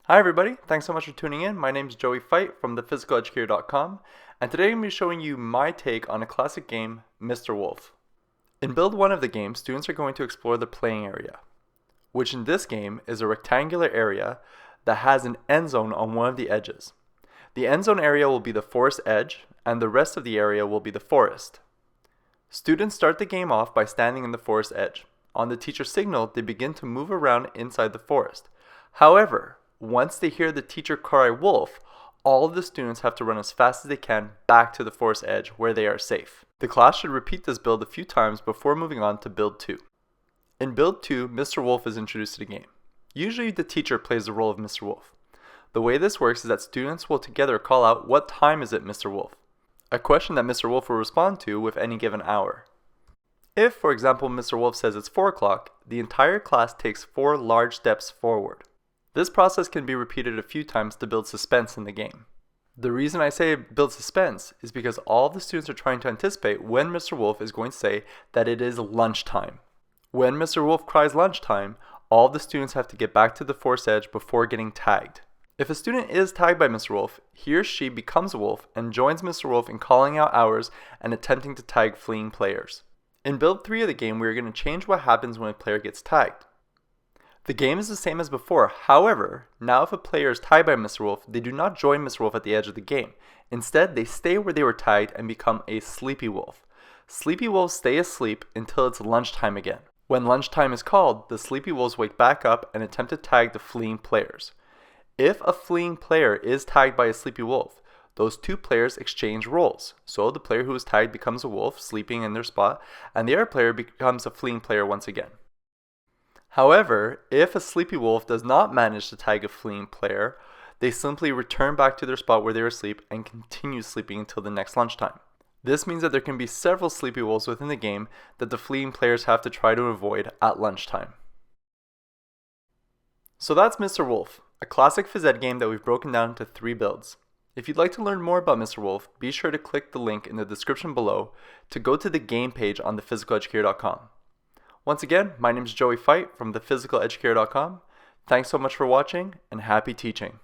Hi everybody, thanks so much for tuning in. My name is Joey Fight from thephysicaleducator.com, and today I'm going to be showing you my take on a classic game, Mr. Wolf. In build 1 of the game, students are going to explore the playing area, which in this game is a rectangular area that has an end zone on one of the edges. The end zone area will be the forest edge, and the rest of the area will be the forest. Students start the game off by standing in the forest edge. On the teacher's signal, they begin to move around inside the forest. However, once they hear the teacher cry wolf, all of the students have to run as fast as they can back to the forest edge where they are safe. The class should repeat this build a few times before moving on to build 2. In build 2, Mr. Wolf is introduced to the game. Usually the teacher plays the role of Mr. Wolf. The way this works is that students will together call out, "What time is it, Mr. Wolf?" A question that Mr. Wolf will respond to with any given hour. If, for example, Mr. Wolf says it's 4 o'clock, the entire class takes 4 large steps forward. This process can be repeated a few times to build suspense in the game. The reason I say build suspense is because all the students are trying to anticipate when Mr. Wolf is going to say that it is lunchtime. When Mr. Wolf cries lunchtime, all the students have to get back to the forest edge before getting tagged. If a student is tagged by Mr. Wolf, he or she becomes a wolf and joins Mr. Wolf in calling out hours and attempting to tag fleeing players. In build 3 of the game, we are going to change what happens when a player gets tagged. The game is the same as before, however, now if a player is tagged by Mr. Wolf, they do not join Mr. Wolf at the edge of the game. Instead, they stay where they were tagged and become a sleepy wolf. Sleepy wolves stay asleep until it's lunchtime again. When lunchtime is called, the sleepy wolves wake back up and attempt to tag the fleeing players. If a fleeing player is tagged by a sleepy wolf, those two players exchange roles. So the player who is tagged becomes a wolf, sleeping in their spot, and the other player becomes a fleeing player once again. However, if a sleepy wolf does not manage to tag a fleeing player, they simply return back to their spot where they were asleep and continue sleeping until the next lunchtime. This means that there can be several sleepy wolves within the game that the fleeing players have to try to avoid at lunchtime. So that's Mr. Wolf, a classic phys ed game that we've broken down into 3 builds. If you'd like to learn more about Mr. Wolf, be sure to click the link in the description below to go to the game page on thephysicaleducator.com. Once again, my name is Joey Fight from thephysicaleducator.com. Thanks so much for watching and happy teaching.